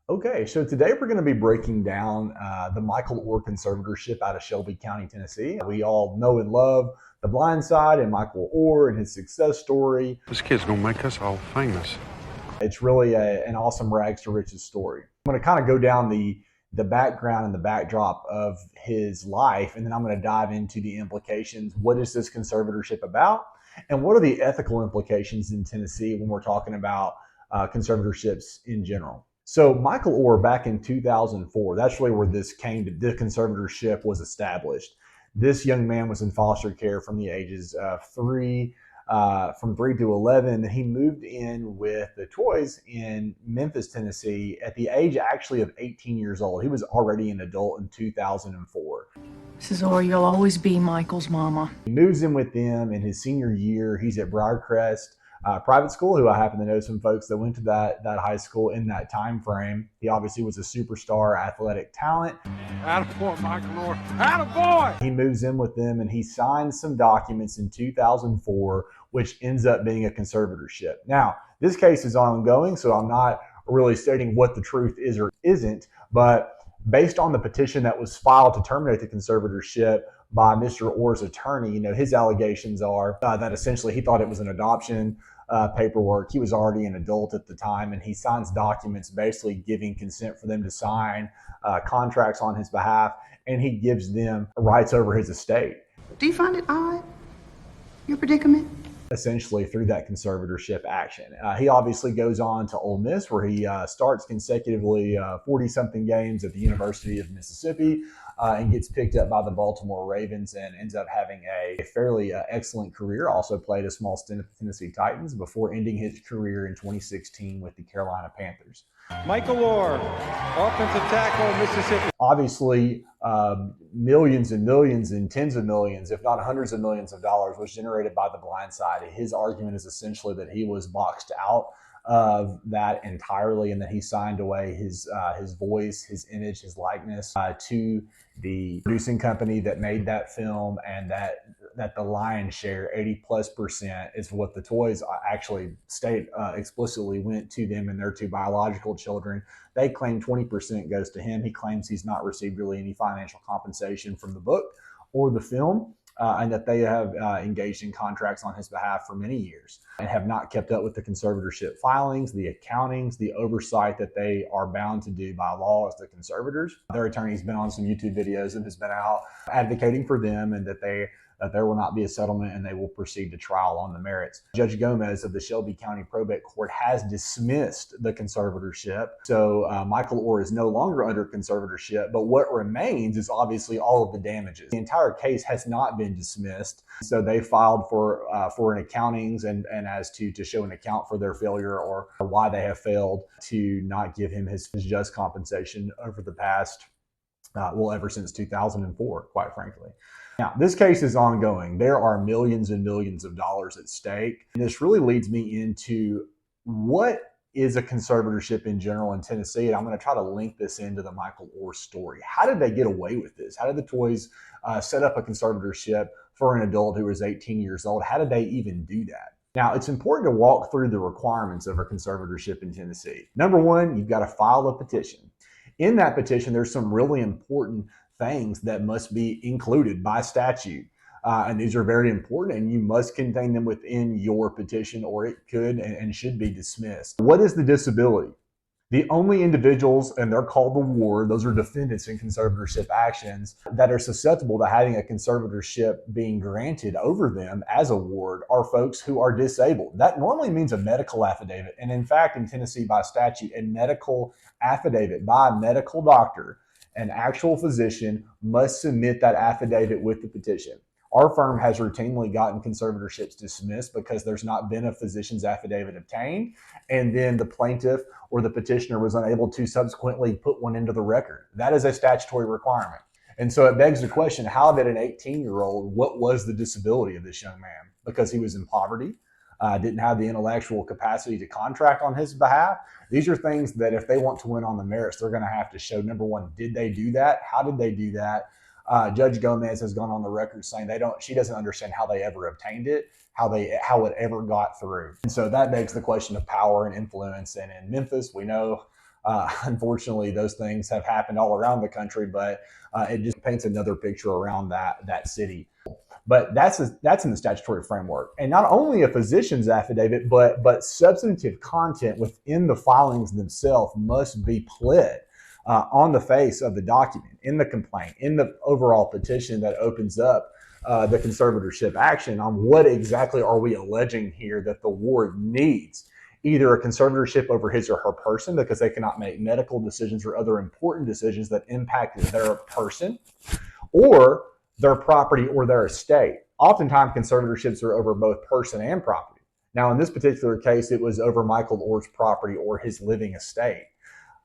Okay, so today we're going to be breaking down the Michael Oher conservatorship out of Shelby County, Tennessee. We all know and love The Blind Side and Michael Oher and his success story. This kid's gonna make us all famous. It's really an awesome rags to riches story. I'm going to kind of go down the background and the backdrop of his life, and then I'm going to dive into the implications. What is this conservatorship about? And what are the ethical implications in Tennessee when we're talking about conservatorships in general? So Michael Oher back in 2004, that's really where this came to, the conservatorship was established. This young man was in foster care from the ages of from 3 to 11. He moved in with the Toys in Memphis, Tennessee at the age actually of 18 years old. He was already an adult in 2004. Mrs. Oher, you'll always be Michael's mama. He moves in with them in his senior year. He's at Briarcrest Private School, who I happen to know some folks that went to that high school in that time frame. He obviously was a superstar athletic talent. Attaboy, Michael Oher. Attaboy! He moves in with them and he signs some documents in 2004, which ends up being a conservatorship. Now, this case is ongoing, so I'm not really stating what the truth is or isn't, but based on the petition that was filed to terminate the conservatorship by Mr. Oher's attorney, his allegations are that essentially he thought it was an adoption paperwork. He was already an adult at the time, and he signs documents basically giving consent for them to sign contracts on his behalf, and he gives them rights over his estate. Do you find it odd, your predicament? Essentially through that conservatorship action. He obviously goes on to Ole Miss, where he starts consecutively 40-something games at the University of Mississippi and gets picked up by the Baltimore Ravens and ends up having a fairly excellent career. Also played a small stint at the Tennessee Titans before ending his career in 2016 with the Carolina Panthers. Michael Oher, offensive tackle, Mississippi. Obviously, millions and millions and tens of millions, if not hundreds of millions of dollars was generated by The Blind Side. His argument is essentially that he was boxed out of that entirely and that he signed away his voice, his image, his likeness to the producing company that made that film, and that the lion's share, 80+%, is what the Toys actually state explicitly went to them and their two biological children. They claim 20% goes to him. He claims he's not received really any financial compensation from the book or the film, and that they have engaged in contracts on his behalf for many years and have not kept up with the conservatorship filings, the accountings, the oversight that they are bound to do by law as the conservators. Their attorney's been on some YouTube videos and has been out advocating for them and that there will not be a settlement and they will proceed to trial on the merits. Judge Gomez of the Shelby County Probate Court has dismissed the conservatorship. So Michael Oher is no longer under conservatorship, but what remains is obviously all of the damages. The entire case has not been dismissed. So they filed for an accountings and as to show an account for their failure or why they have failed to not give him his just compensation over the past, ever since 2004, quite frankly. Now, this case is ongoing. There are millions and millions of dollars at stake. And this really leads me into what is a conservatorship in general in Tennessee. And I'm going to try to link this into the Michael Oher story. How did they get away with this? How did the Toys set up a conservatorship for an adult who was 18 years old? How did they even do that? Now, it's important to walk through the requirements of a conservatorship in Tennessee. Number one, you've got to file a petition. In that petition, there's some really important things that must be included by statute. And these are very important, and you must contain them within your petition or it could and should be dismissed. What is the disability? The only individuals, and they're called the ward, those are defendants in conservatorship actions, that are susceptible to having a conservatorship being granted over them as a ward are folks who are disabled. That normally means a medical affidavit. And in fact, in Tennessee by statute, a medical affidavit by a medical doctor, an actual physician, must submit that affidavit with the petition. Our firm has routinely gotten conservatorships dismissed because there's not been a physician's affidavit obtained, and then the plaintiff or the petitioner was unable to subsequently put one into the record. That is a statutory requirement. And so it begs the question, how did an 18-year-old, what was the disability of this young man? Because he was in poverty, didn't have the intellectual capacity to contract on his behalf. These are things that if they want to win on the merits, they're going to have to show, number one, did they do that? How did they do that? Judge Gomez has gone on the record saying she doesn't understand how they ever obtained it, how it ever got through. And so that begs the question of power and influence. And in Memphis, we know Unfortunately, those things have happened all around the country, but it just paints another picture around that city. But that's in the statutory framework, and not only a physician's affidavit, but substantive content within the filings themselves must be pled on the face of the document, in the complaint, in the overall petition that opens up the conservatorship action on what exactly are we alleging here that the ward needs. Either a conservatorship over his or her person because they cannot make medical decisions or other important decisions that impact their person, or their property or their estate. Oftentimes, conservatorships are over both person and property. Now, in this particular case, it was over Michael Oher's property or his living estate.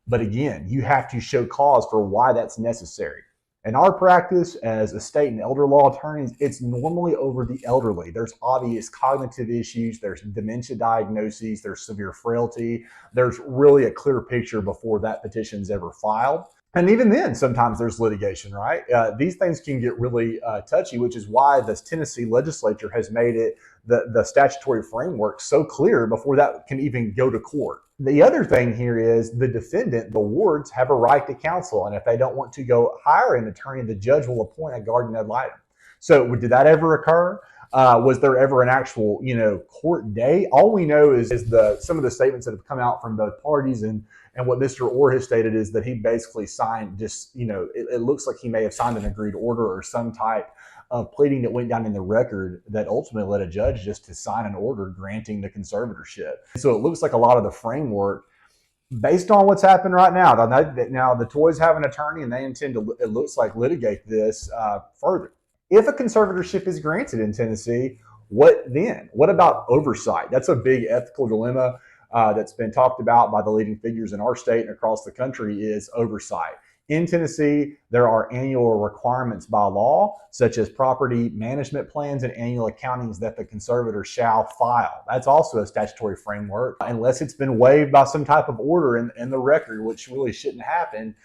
But again, you have to show cause for why that's necessary. In our practice as estate and elder law attorneys, it's normally over the elderly. There's obvious cognitive issues, there's dementia diagnoses, there's severe frailty. There's really a clear picture before that petition's ever filed. And even then, sometimes there's litigation, right? These things can get really touchy, which is why the Tennessee legislature has made it the statutory framework so clear before that can even go to court. The other thing here is the defendant, the wards, have a right to counsel. And if they don't want to go hire an attorney, the judge will appoint a guardian ad litem. So did that ever occur? Was there ever an actual, court day? All we know is some of the statements that have come out from both parties, and what Mr. Oher has stated is that he basically signed it looks like he may have signed an agreed order or some type of pleading that went down in the record that ultimately led a judge just to sign an order granting the conservatorship. So it looks like a lot of the framework, based on what's happened right now, now the Toys have an attorney and they intend to, it looks like, litigate this further. If a conservatorship is granted in Tennessee, what then? What about oversight? That's a big ethical dilemma that's been talked about by the leading figures in our state and across the country is oversight. In Tennessee, there are annual requirements by law, such as property management plans and annual accountings that the conservator shall file. That's also a statutory framework. Unless it's been waived by some type of order in the record, which really shouldn't happen,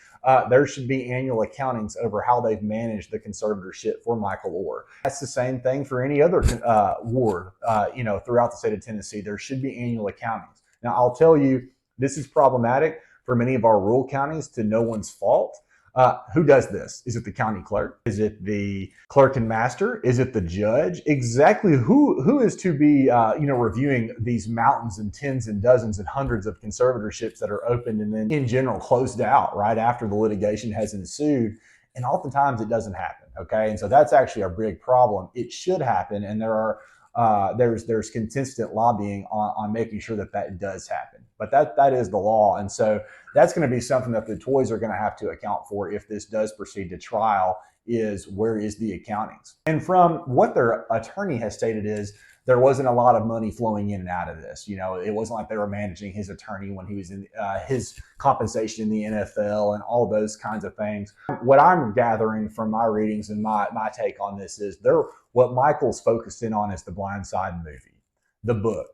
there should be annual accountings over how they've managed the conservatorship for Michael Oher. That's the same thing for any other ward, throughout the state of Tennessee. There should be annual accountings. Now, I'll tell you, this is problematic for many of our rural counties to no one's fault. Who does this? Is it the county clerk? Is it the clerk and master? Is it the judge? Exactly who is to be reviewing these mountains and tens and dozens and hundreds of conservatorships that are opened and then in general closed out right after the litigation has ensued? And oftentimes it doesn't happen. Okay, and so that's actually a big problem. It should happen, and there's consistent lobbying on making sure that does happen. But that is the law, and so that's going to be something that the Toys are going to have to account for if this does proceed to trial. Is where is the accountings? And from what their attorney has stated is there wasn't a lot of money flowing in and out of this. It wasn't like they were managing his attorney when he was in his compensation in the NFL and all those kinds of things. What I'm gathering from my readings and my take on this is what Michael's focused in on is the Blind Side movie, the book.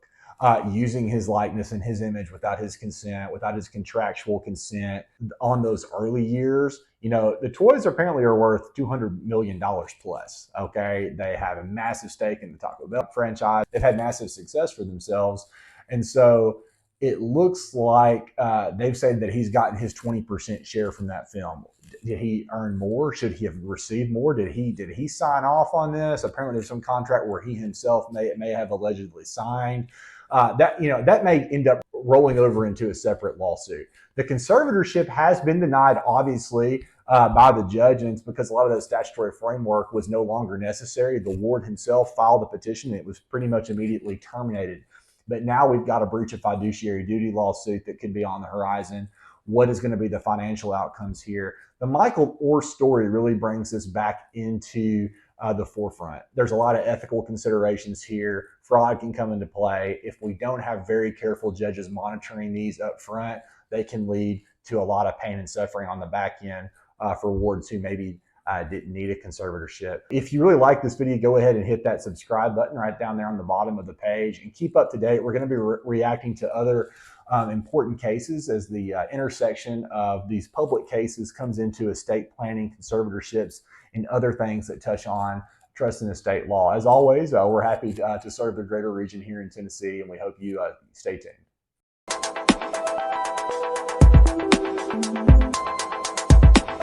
Using his likeness and his image without his consent, without his contractual consent on those early years. The Toys apparently are worth $200 million plus. Okay. They have a massive stake in the Taco Bell franchise. They've had massive success for themselves. And so it looks like they've said that he's gotten his 20% share from that film. Did he earn more? Should he have received more? Did he sign off on this? Apparently there's some contract where he himself may have allegedly signed. That may end up rolling over into a separate lawsuit. The conservatorship has been denied, obviously, by the judge, and it's because a lot of that statutory framework was no longer necessary. The ward himself filed a petition, and it was pretty much immediately terminated. But now we've got a breach of fiduciary duty lawsuit that could be on the horizon. What is going to be the financial outcomes here? The Michael Oher story really brings this back into the forefront. There's a lot of ethical considerations here. Fraud can come into play. If we don't have very careful judges monitoring these up front, they can lead to a lot of pain and suffering on the back end for wards who maybe didn't need a conservatorship. If you really like this video, go ahead and hit that subscribe button right down there on the bottom of the page and keep up to date. We're going to be reacting to other important cases as the intersection of these public cases comes into estate planning, conservatorships, and other things that touch on trust and estate law. As always, we're happy to serve the greater region here in Tennessee, and we hope you stay tuned.